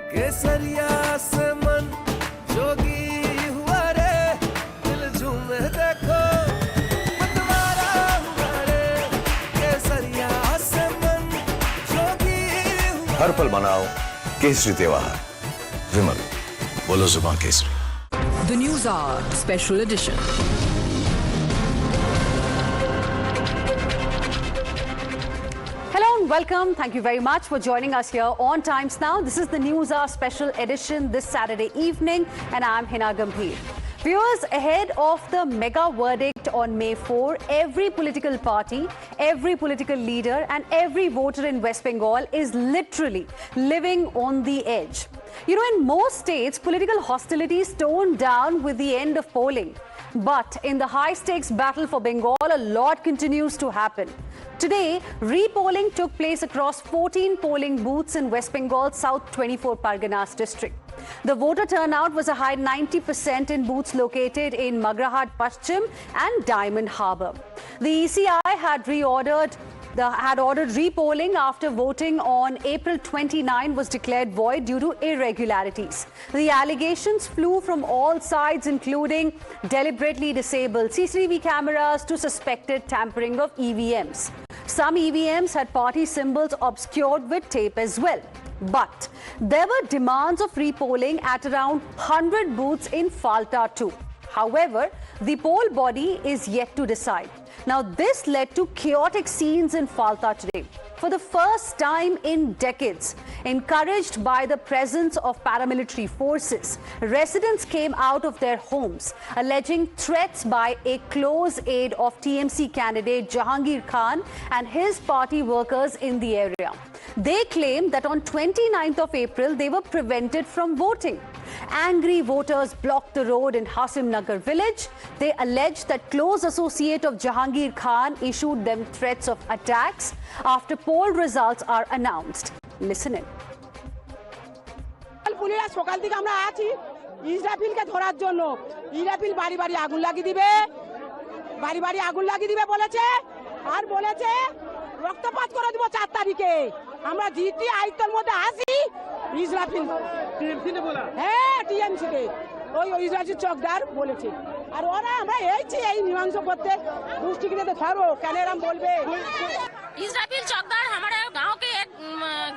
केसरिया से मन जोगी हुआ रे दिल झूमे देखो मतवारा हुआ रे केसरिया से मन जोगी हुआ हर पल मनाओ केसरी त्योहार विमल बोलो जुबान Kesari The Newshour Special Edition. Hello and welcome. Thank you very much for joining us here on Times Now. This is the Newshour Special Edition this Saturday evening, and I'm Heena Gambhir. Viewers, ahead of the mega verdict on May 4, every political party, every political leader and every voter in West Bengal is literally living on the edge. You know, in most states, political hostilities toned down with the end of polling. But in the high-stakes battle for Bengal, a lot continues to happen. Today, repolling took place across 14 polling booths in West Bengal's South 24 Parganas district. The voter turnout was a high 90% in booths located in Magrahat Paschim and Diamond Harbour. The ECI had ordered repolling after voting on April 29 was declared void due to irregularities. The allegations flew from all sides, including deliberately disabled CCTV cameras to suspected tampering of EVMs. Some EVMs had party symbols obscured with tape as well. But there were demands of repolling at around 100 booths in Falta too. However, the poll body is yet to decide. Now, this led to chaotic scenes in Falta today. For the first time in decades, encouraged by the presence of paramilitary forces, residents came out of their homes, alleging threats by a close aide of TMC candidate Jahangir Khan and his party workers in the area. They claimed that on 29th of April, they were prevented from voting. Angry voters blocked the road in Hasim Nagar village. They alleged that close associate of Jahangir Khan issued them threats of attacks after poll results are announced. Listen in. সকাল থেকে আমরা আছি ইসরাফিলকে ধরার জন্য ইসরাফিল বাড়ি বাড়ি আগুন লাগিয়ে দিবে বলেছে আর বলেছে রক্তপাত করে দিব 4 তারিখে আমরা জিটি আইতের মধ্যে আসি ইসরাফিল টিএমসি নে বলা হ্যাঁ টিএমসি কে ওই ইসরাফিল চকদার বলেছে আর ওরা আমরা এই মীমাংস করতে দুষ্টিকে ধরো কেন এরকম বলবে इजराफिल चौकदार हमारे गांव के एक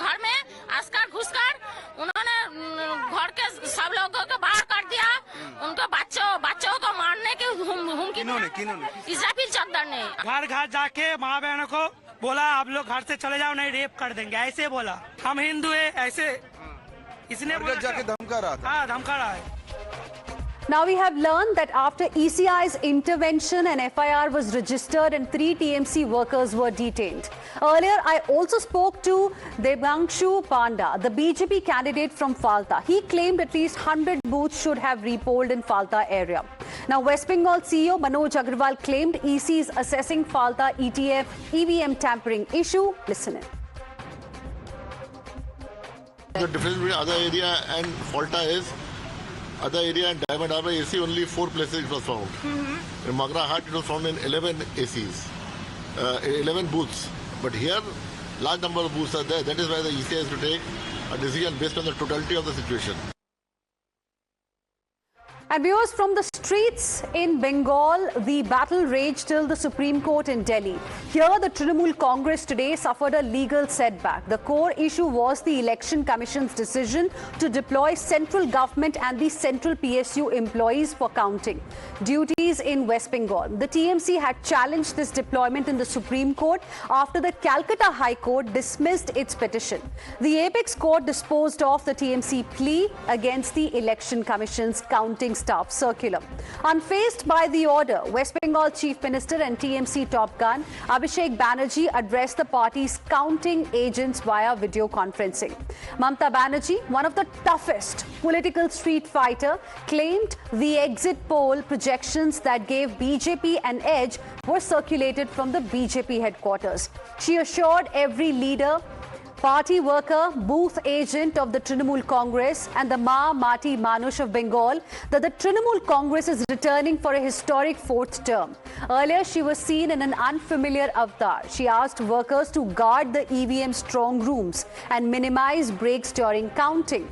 घर में आस्कर घुसकर उन्होंने घर के सब लोगों को बाहर कर दिया उनको बच्चों को मारने की हुमकी किन्होंने इजराफिल चौकदार ने घर घर जाके माँ बहनों को बोला आप लोग घर से चले जाओ नहीं रेप कर देंगे ऐसे बोला हम हिंदू है ऐसे इसने जाके धमका रहा था हाँ धमका रहा है Now we have learned that after ECI's intervention, an FIR was registered and 3 TMC workers were detained. Earlier, I also spoke to Devanshu Panda, the BJP candidate from Falta. He claimed at least 100 booths should have repolled in Falta area. Now, West Bengal CEO Manoj Agrawal claimed EC is assessing Falta EVM tampering issue. Listen in. The difference between other area and Falta is other area and Diamond Harbour AC only 4 places it was found. In Magra Hat it was found in 11 ACs, 11 booths. But here large number of booths are there. That is why the ECI has to take a decision based on the totality of the situation. And viewers, from the streets in Bengal, the battle raged till the Supreme Court in Delhi. Here, the Trinamool Congress today suffered a legal setback. The core issue was the Election Commission's decision to deploy central government and the central PSU employees for counting duties in West Bengal. The TMC had challenged this deployment in the Supreme Court after the Calcutta High Court dismissed its petition. The apex court disposed of the TMC plea against the Election Commission's counting staff circular. Unfazed by the order, West Bengal Chief Minister and TMC top gun Abhishek Banerjee addressed the party's counting agents via video conferencing. Mamata Banerjee, one of the toughest political street fighter, claimed the exit poll projections that gave BJP an edge were circulated from the BJP headquarters. She assured every leader, party worker, booth agent of the Trinamool Congress and the Mati Manush of Bengal that the Trinamool Congress is returning for a historic 4th term. Earlier, she was seen in an unfamiliar avatar. She asked workers to guard the EVM strong rooms and minimize breaks during counting.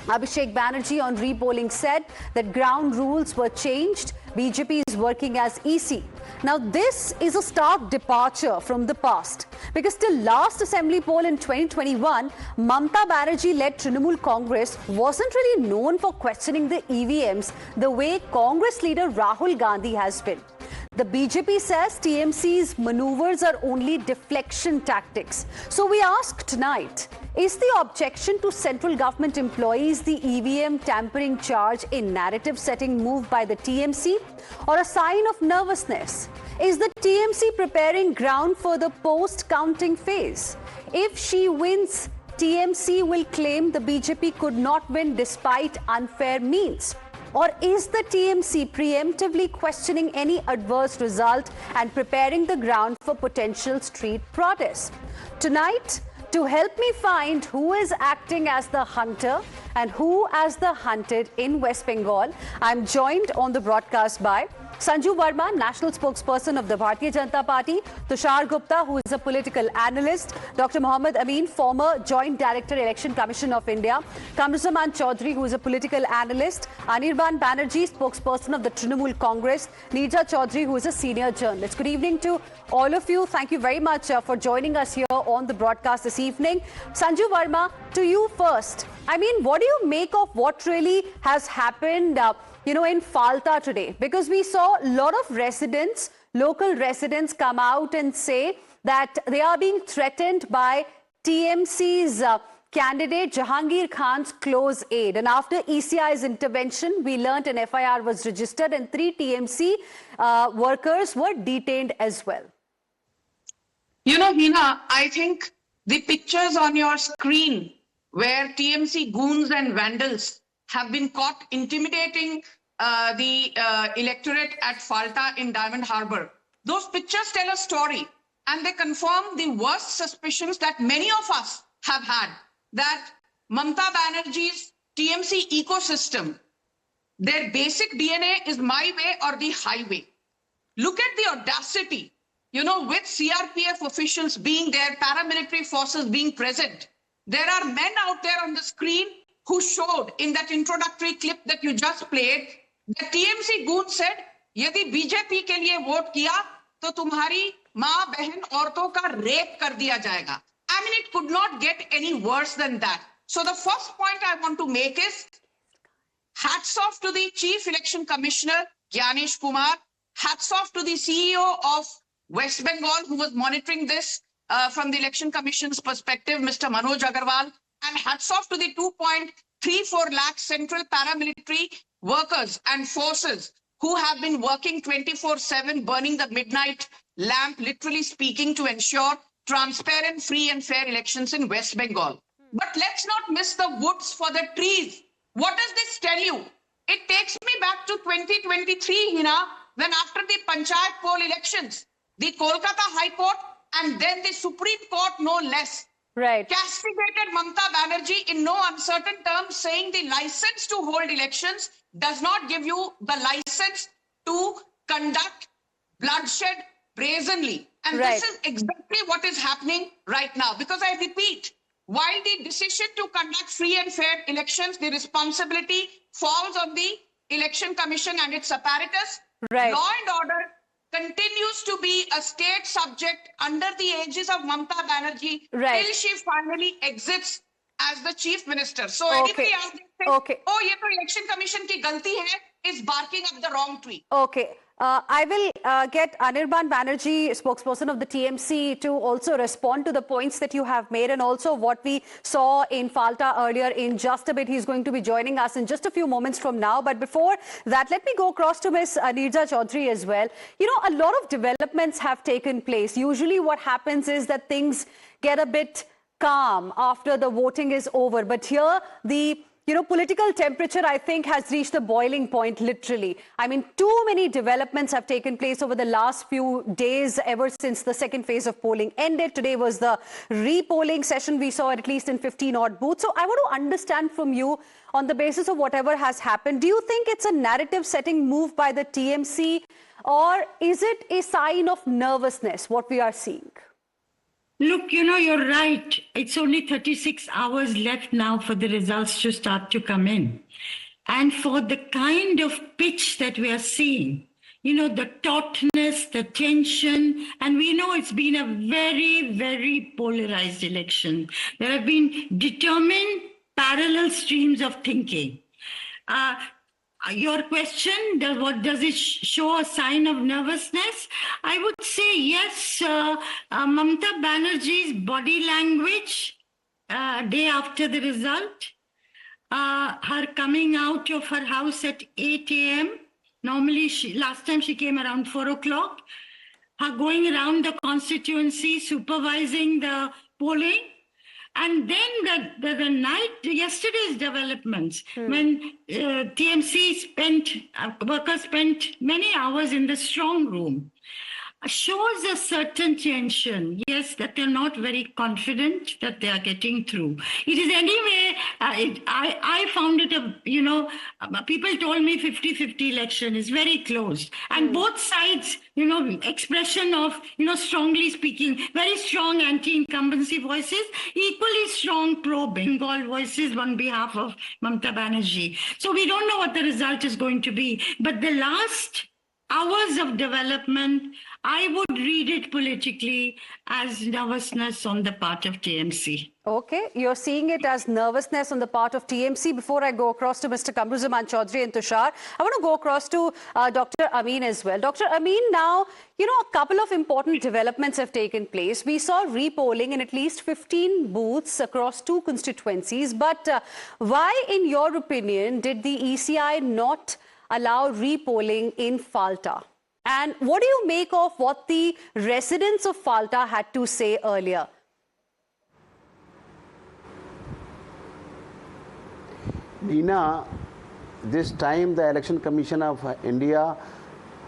Abhishek Banerjee on repolling said that ground rules were changed. BJP is working as EC. Now, this is a stark departure from the past because till last assembly poll in 2021, Mamta Banerjee-led Trinamool Congress wasn't really known for questioning the EVMs the way Congress leader Rahul Gandhi has been. The BJP says TMC's maneuvers are only deflection tactics. So we ask tonight, is the objection to central government employees the EVM tampering charge a narrative-setting move by the TMC or a sign of nervousness? Is the TMC preparing ground for the post-counting phase? If she wins, TMC will claim the BJP could not win despite unfair means. Or is the TMC preemptively questioning any adverse result and preparing the ground for potential street protests? Tonight, to help me find who is acting as the hunter and who as the hunted in West Bengal, I'm joined on the broadcast by Sanju Verma, National Spokesperson of the Bharatiya Janata Party, Tushar Gupta, who is a political analyst, Dr. Mohammad Amin, former Joint Director, Election Commission of India, Kamruzaman Chaudhary, who is a political analyst, Anirban Banerjee, spokesperson of the Trinamool Congress, Neerja Chaudhary, who is a senior journalist. Good evening to all of you. Thank you very much for joining us here on the broadcast this evening. Sanju Verma, to you first. I mean, what do you make of what really has happened in Falta today? Because we saw a lot of residents, local residents come out and say that they are being threatened by TMC's candidate Jahangir Khan's close aide. And after ECI's intervention, we learnt an FIR was registered and 3 TMC workers were detained as well. You know, Heena, I think the pictures on your screen where TMC goons and vandals have been caught intimidating the electorate at Falta in Diamond Harbour. Those pictures tell a story and they confirm the worst suspicions that many of us have had, that Mamta Banerjee's TMC ecosystem, their basic DNA is my way or the highway. Look at the audacity, with CRPF officials being there, paramilitary forces being present. There are men out there on the screen who showed in that introductory clip that you just played, the TMC goon said, यदि BJP के लिए vote किया तो तुम्हारी माँ बहन औरतों का रेप कर दिया जाएगा. I mean, it could not get any worse than that. So the first point I want to make is hats off to the Chief Election Commissioner, Gyanesh Kumar. Hats off to the CEO of West Bengal, who was monitoring this from the Election Commission's perspective, Mr. Manoj Agarwal. And hats off to the 2.34 lakh central paramilitary workers and forces who have been working 24/7, burning the midnight lamp, literally speaking, to ensure transparent, free and fair elections in West Bengal. But let's not miss the woods for the trees. What does this tell you? It takes me back to 2023, Heena, when after the Panchayat poll elections, the Kolkata High Court and then the Supreme Court, no less, castigated Mamta Banerjee in no uncertain terms, saying the license to hold elections does not give you the license to conduct bloodshed brazenly. And this is exactly what is happening right now. Because I repeat, while the decision to conduct free and fair elections, the responsibility falls on the Election Commission and its apparatus, law and order continues to be a state subject under the aegis of Mamta Banerjee till she finally exits as the chief minister. So anybody out there saying, oh, ye to election commission ki galti hai, is barking up the wrong tree. I will get Anirban Banerjee, spokesperson of the TMC, to also respond to the points that you have made and also what we saw in Falta earlier. In just a bit, he's going to be joining us in just a few moments from now. But before that, let me go across to Ms. Neerja Chaudhary as well. A lot of developments have taken place. Usually what happens is that things get a bit calm after the voting is over. But here, the political temperature, I think, has reached the boiling point, literally. I mean, too many developments have taken place over the last few days, ever since the second phase of polling ended. Today was the repolling session we saw, at least in 15-odd booths. So I want to understand from you, on the basis of whatever has happened, do you think it's a narrative-setting move by the TMC, or is it a sign of nervousness, what we are seeing? Look, you're right. It's only 36 hours left now for the results to start to come in. And for the kind of pitch that we are seeing, the tautness, the tension, and we know it's been a very, very polarized election. There have been determined parallel streams of thinking. Your question, does it show a sign of nervousness? I would say yes. Mamata Banerjee's body language day after the result, her coming out of her house at 8 a.m. Normally, last time she came around 4 o'clock. Her going around the constituency, supervising the polling. And then the night, yesterday's developments, when TMC workers spent many hours in the strong room, shows a certain tension, yes, that they're not very confident that they are getting through. It is anyway, I found it, people told me 50-50 election is very close. And both sides, expression of, strongly speaking, very strong anti-incumbency voices, equally strong pro-Bengal voices on behalf of Mamata Banerjee. So we don't know what the result is going to be. But the last hours of development, I would read it politically as nervousness on the part of TMC. Okay, you're seeing it as nervousness on the part of TMC. Before I go across to Mr. Kamruzaman Chaudhary and Tushar, I want to go across to Dr. Amin as well. Dr. Amin, now, a couple of important developments have taken place. We saw repolling in at least 15 booths across 2 constituencies. But why, in your opinion, did the ECI not allow repolling in Falta? And what do you make of what the residents of Falta had to say earlier? Heena, this time the Election Commission of India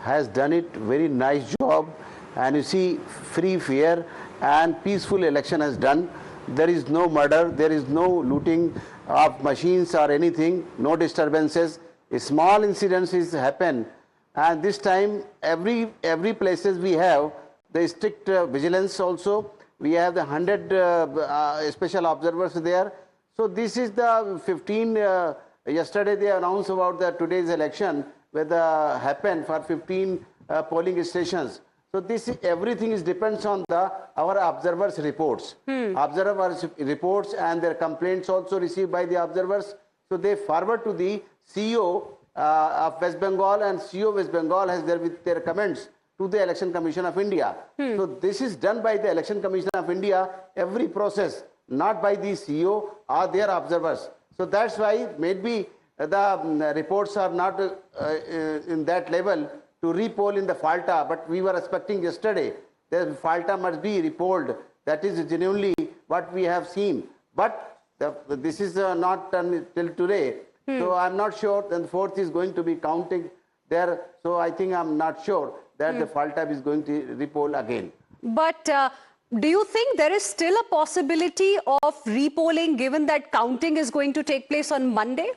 has done it very nice job, and you see free, fair and peaceful election has done. There is no murder, there is no looting of machines or anything, no disturbances. Small incidences happen, and this time every places we have the strict vigilance also. We have the 100 special observers there. So this is the 15. Yesterday they announced about the today's election whether happened for 15 polling stations. So this everything is depends on our observers reports. Observers reports and their complaints also received by the observers. So they forward to the CEO of West Bengal, and CEO of West Bengal has with their comments to the Election Commission of India. So this is done by the Election Commission of India, every process, not by the CEO or their observers. So that's why maybe the reports are not in that level to repoll in the Falta, but we were expecting yesterday that Falta must be repolled. That is genuinely what we have seen. But this is not done till today. So I'm not sure. Then the 4th is going to be counting there. So I think I'm not sure that the Falta is going to repoll again. But do you think there is still a possibility of repolling given that counting is going to take place on Monday?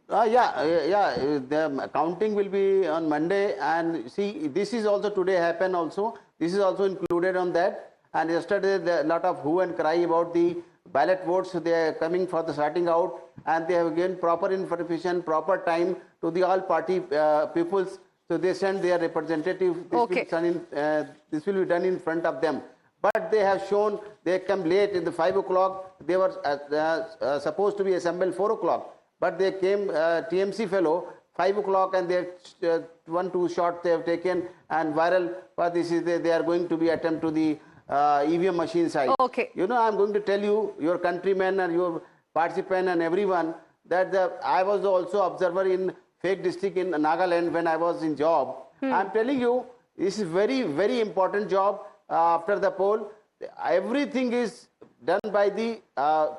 The counting will be on Monday, and see, this is also today happen also. This is also included on that. And yesterday, a lot of hue and cry about the ballot votes. They are coming for the sorting out, and they have given proper information, proper time to the all party peoples. So they send their representative. This will be done in front of them. But they have shown they come late in the 5 o'clock. They were supposed to be assembled 4 o'clock. But they came, TMC fellow, 5 o'clock, and they 1-2 shots they have taken and viral. But this is they are going to be attempt to the EVM machine side. Okay. I'm going to tell you, your countrymen and your participant and everyone, that I was also observer in fake district in Nagaland when I was in job. I'm telling you, this is very, very important job after the poll. Everything is done by the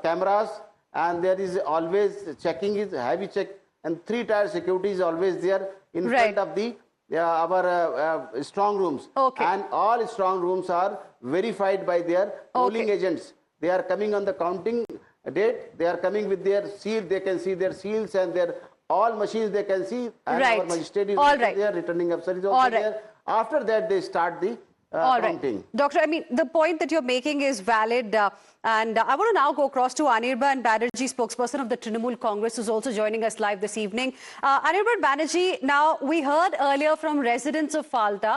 cameras, and there is always checking, is heavy check, and 3-tier security is always there in front of the our strong rooms. And all strong rooms are verified by their polling agents. They are coming on the counting date. They are coming with their seal. They can see their seals and their all machines they can see, and Right. our magistrate is All also right. there, returning officer is also All right. there. After that, they start the All right. counting. Doctor, I mean, the point that you're making is valid. And I want to now go across to Anirban Banerjee, spokesperson of the Trinamool Congress, who's also joining us live this evening. Anirban Banerjee, now we heard earlier from residents of Falta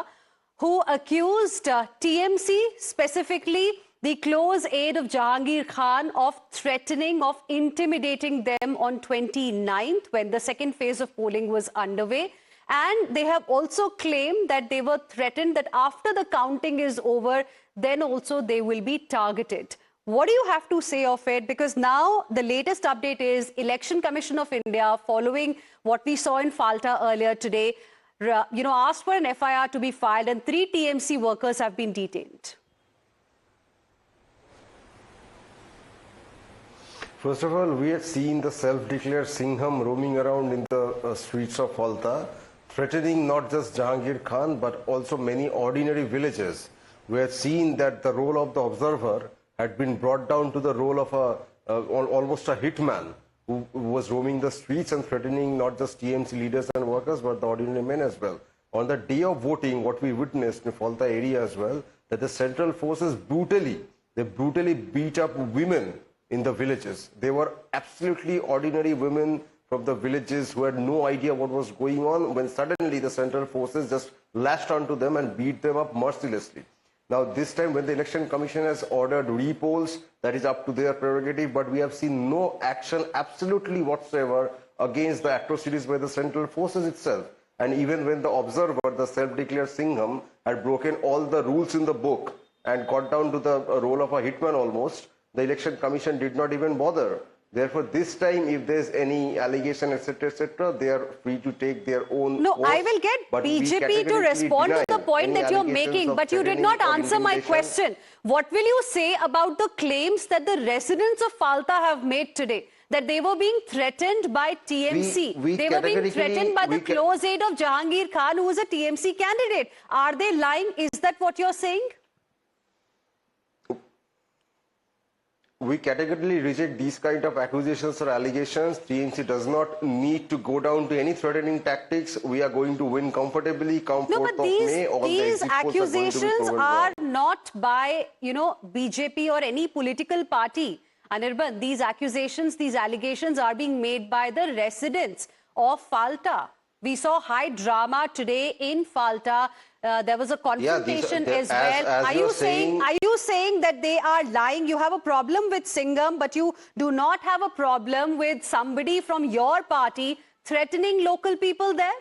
who accused TMC, specifically the close aide of Jahangir Khan, of threatening, of intimidating them on 29th when the second phase of polling was underway. And they have also claimed that they were threatened that after the counting is over, then also they will be targeted. What do you have to say of it? Because now the latest update is Election Commission of India, following what we saw in Falta earlier today, asked for an FIR to be filed and 3 TMC workers have been detained. First of all, we had seen the self-declared Singham roaming around in the streets of Falta, threatening not just Jahangir Khan but also many ordinary villagers. We had seen that the role of the observer had been brought down to the role of almost a hitman who was roaming the streets and threatening not just TMC leaders and workers but the ordinary men as well. On the day of voting, what we witnessed in Falta area as well, that the central forces brutally beat up women in the villages. They were absolutely ordinary women from the villages who had no idea what was going on, when suddenly the central forces just lashed onto them and beat them up mercilessly. Now this time when the Election Commission has ordered repolls, that is up to their prerogative, but we have seen no action absolutely whatsoever against the atrocities by the central forces itself. And even when the observer, the self-declared Singham, had broken all the rules in the book and got down to the role of a hitman almost, the Election Commission did not even bother. Therefore, this time, if there's any allegation, etc., they are free to take their own course. I will get BJP to respond to the point that you're making, but you did not answer my question. What will you say about the claims that the residents of Falta have made today? That they were being threatened by TMC. They were being threatened by the close aide of Jahangir Khan, who is a TMC candidate. Are they lying? Is that what you're saying? We categorically reject these kind of accusations or allegations. TMC does not need to go down to any threatening tactics. We are going to win comfortably come 4th of May. These accusations are not by, BJP or any political party. Anirban, these accusations, these allegations are being made by the residents of Falta. We saw high drama today in Falta. There was a confrontation as well. Are you saying that they are lying? You have a problem with Singham, but you do not have a problem with somebody from your party threatening local people there?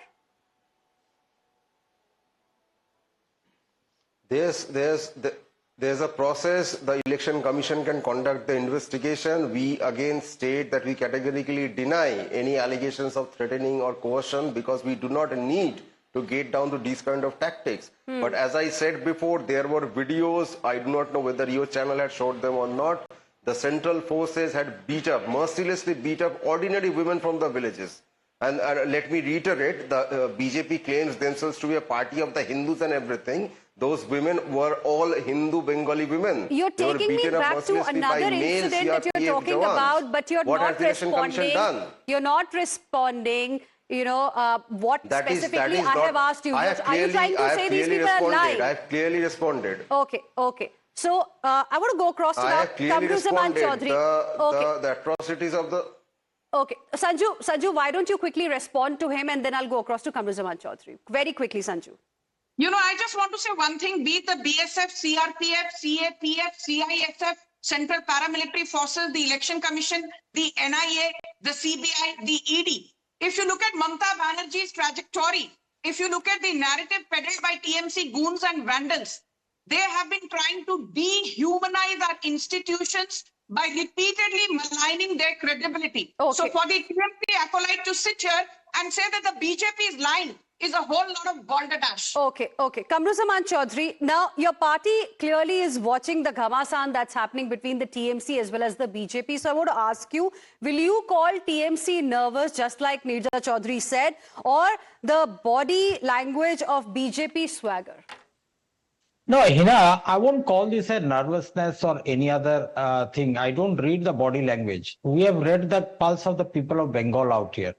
There's a process. The Election Commission can conduct the investigation. We again state that we categorically deny any allegations of threatening or coercion, because we do not need to get down to these kind of tactics. But as I said before, there were videos. I do not know whether your channel had showed them or not. The central forces had mercilessly beat up ordinary women from the villages. And let me reiterate, the BJP claims themselves to be a party of the Hindus and everything. Those women were all Hindu Bengali women. You're taking me back to another incident that you're talking about, but you're not responding. You're not responding. What specifically I have asked you. Are you trying to say these people are lying? I have clearly responded. Okay. So I want to go across to now Kamruzaman Chaudhary. The atrocities of the... Okay. Sanju, why don't you quickly respond to him, and then I'll go across to Kamruzaman Chaudhary. Very quickly, Sanju. I just want to say one thing, be it the BSF, CRPF, CAPF, CISF, Central Paramilitary Forces, the Election Commission, the NIA, the CBI, the ED. If you look at Mamata Banerjee's trajectory, if you look at the narrative peddled by TMC goons and vandals, they have been trying to dehumanize our institutions by repeatedly maligning their credibility. Okay. So for the TMC acolyte to sit here and say that the BJP is lying is a whole lot of balderdash. Okay. Kamruzaman Chaudhary, now your party clearly is watching the ghamasan that's happening between the TMC as well as the BJP. So I want to ask you, will you call TMC nervous, just like Nirja Chaudhary said, or the body language of BJP swagger? No, Heena, I won't call this a nervousness or any other thing. I don't read the body language. We have read the pulse of the people of Bengal out here.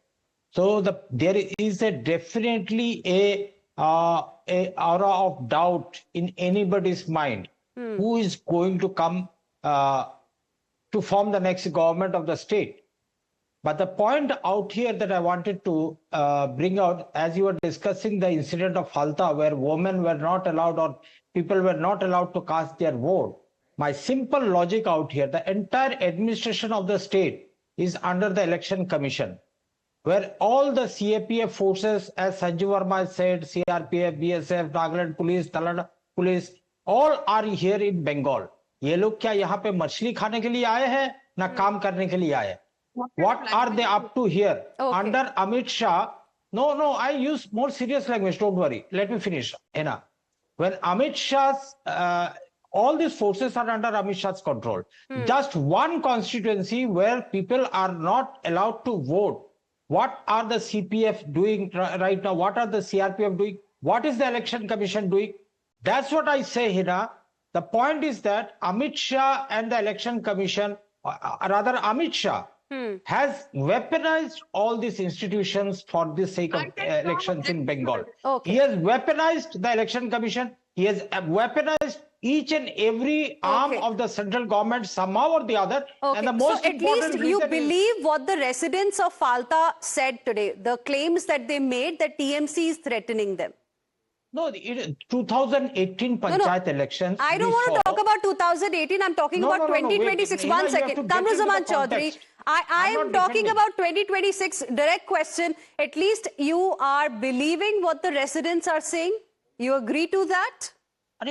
So there is definitely a aura of doubt in anybody's mind who is going to come to form the next government of the state. But the point out here that I wanted to bring out, as you were discussing the incident of Falta, where women were not allowed or people were not allowed to cast their vote, my simple logic out here, the entire administration of the state is under the Election Commission, where all the CAPF forces, as Sanjeev Verma said, CRPF, BSF, Nagaland Police, Talada Police, all are here in Bengal. ये लोग क्या यहाँ पे मछली खाने के लिए आए हैं ना काम करने के लिए आए हैं? What are they up to here? Under Amit Shah? No, I use more serious language. Don't worry. Let me finish. Heena. When Amit Shah's, all these forces are under Amit Shah's control. Just one constituency where people are not allowed to vote. What are the CPF doing right now? What are the CRPF doing? What is the Election Commission doing? That's what I say, Heena. The point is that Amit Shah and the Election Commission, rather Amit Shah, has weaponized all these institutions for the sake of elections in Bengal. He has weaponized the Election Commission. He has weaponized each and every arm of the central government somehow or the other. And the most so at least you believe what the residents of Falta said today, the claims that they made that TMC is threatening them. No, 2018 Panchayat elections. I don't want to talk about 2018. I'm talking about 2026. Wait, One second. Kamruzaman Chaudhary, I am talking about 2026. Direct question. At least you are believing what the residents are saying? You agree to that?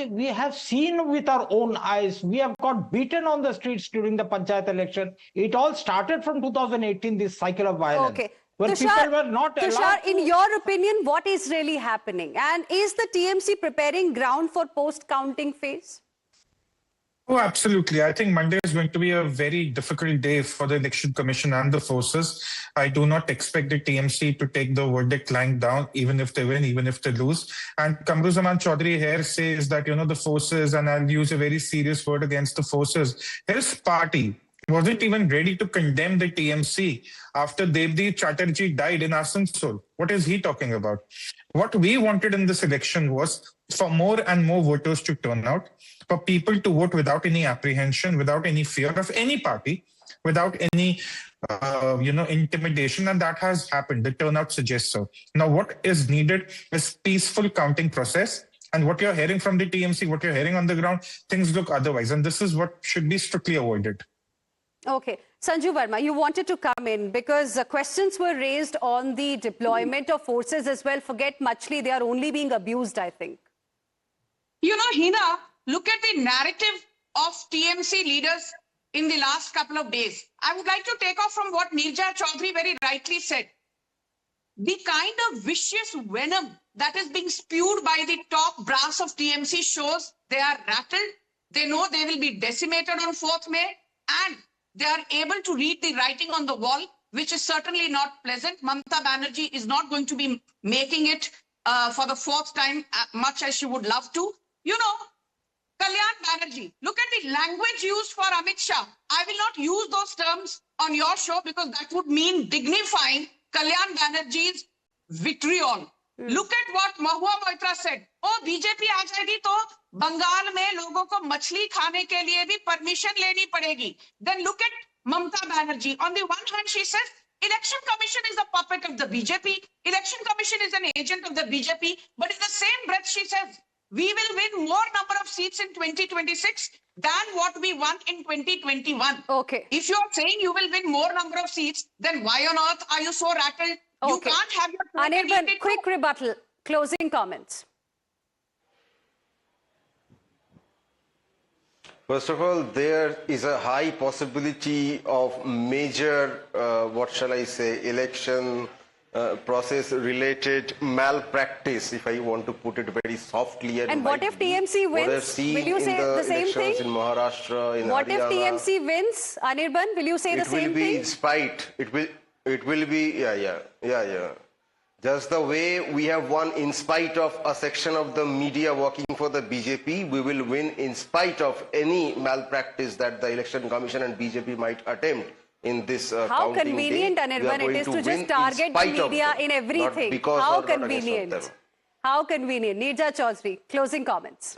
We have seen with our own eyes. We have got beaten on the streets during the Panchayat election. It all started from 2018, this cycle of violence. Okay. When people were not allowed Tushar, in your opinion, what is really happening? And is the TMC preparing ground for post-counting phase? Oh, absolutely. I think Monday is going to be a very difficult day for the Election Commission and the forces. I do not expect the TMC to take the verdict lying down, even if they win, even if they lose. And Kamruzaman Chaudhary here says that, the forces, and I'll use a very serious word against the forces, his party wasn't even ready to condemn the TMC after Devdi Chatterjee died in Asansol. What is he talking about? What we wanted in this election was for more and more voters to turn out, for people to vote without any apprehension, without any fear of any party, without any, intimidation, and that has happened. The turnout suggests so. Now, what is needed is peaceful counting process. And what you're hearing from the TMC, what you're hearing on the ground, things look otherwise. And this is what should be strictly avoided. Okay. Sanjeev Verma, you wanted to come in because questions were raised on the deployment of forces as well. Forget Machli, they are only being abused, I think. Heena, look at the narrative of TMC leaders in the last couple of days. I would like to take off from what Nirja Chaudhary very rightly said. The kind of vicious venom that is being spewed by the top brass of TMC shows they are rattled. They know they will be decimated on 4th May, and they are able to read the writing on the wall, which is certainly not pleasant. Mamata Banerjee is not going to be making it for the 4th time, much as she would love to. Kalyan Banerjee, look at the language used for Amit Shah. I will not use those terms on your show because that would mean dignifying Kalyan Banerjee's vitriol. Look at what Mahua Moitra said. Oh, BJP aa jayegi to Bengal mein logon ko machli khane ke liye bhi permission leni padegi. Then look at Mamata Banerjee. On the one hand, she says, Election Commission is a puppet of the BJP. Election Commission is an agent of the BJP. But in the same breath, she says, we will win more number of seats in 2026 than what we won in 2021. Okay. If you're saying you will win more number of seats, then why on earth are you so rattled? Okay. You can't have your... Anirban, quick rebuttal. Closing comments. First of all, there is a high possibility of major, election process related malpractice, if I want to put it very softly. And what if TMC wins? Will you say the same thing? In Maharashtra, in what Haryana, if TMC wins, Anirban? Will you say the same thing? It will be in spite. It will be, yeah. Just the way we have won in spite of a section of the media working for the BJP, we will win in spite of any malpractice that the Election Commission and BJP might attempt in this How counting convenient, day. Anirban, We are it is going to just win target the spite of media them, in not everything. because How or not against convenient. them. How convenient. Neerja Chaudhary, closing comments.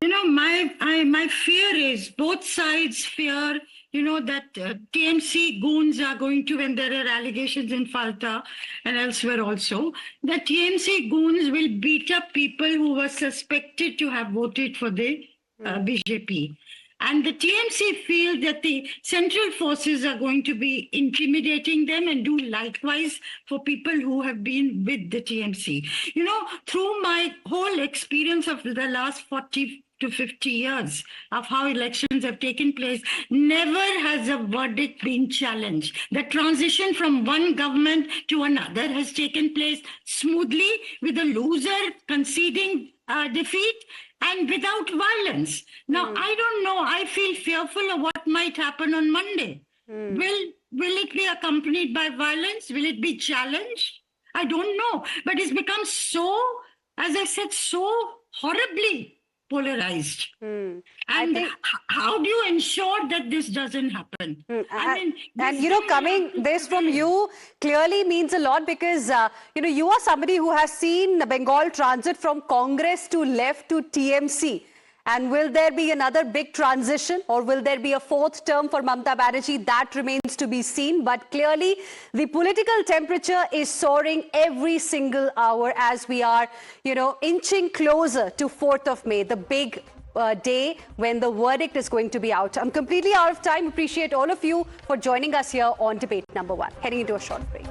You know, my fear is both sides fear, you know, that TMC goons are going to, when there are allegations in Falta and elsewhere also, that TMC goons will beat up people who were suspected to have voted for the BJP. And the TMC feel that the central forces are going to be intimidating them and do likewise for people who have been with the TMC. You know, through my whole experience of the last 40 to 50 years of how elections have taken place, never has a verdict been challenged. The transition from one government to another has taken place smoothly, with the loser conceding defeat and without violence. Now, I don't know. I feel fearful of what might happen on Monday. Will it be accompanied by violence? Will it be challenged? I don't know. But it's become so, as I said, so horribly polarized. And how do you ensure that this doesn't happen? I mean, and you know, coming this from you clearly means a lot, because you know, you are somebody who has seen Bengal transit from Congress to left to TMC. And will there be another big transition, or will there be a fourth term for Mamata Banerjee? That remains to be seen. But clearly, the political temperature is soaring every single hour as we are, you know, inching closer to 4th of May, the big day when the verdict is going to be out. I'm completely out of time. Appreciate all of you for joining us here on debate number 1. Heading into a short break.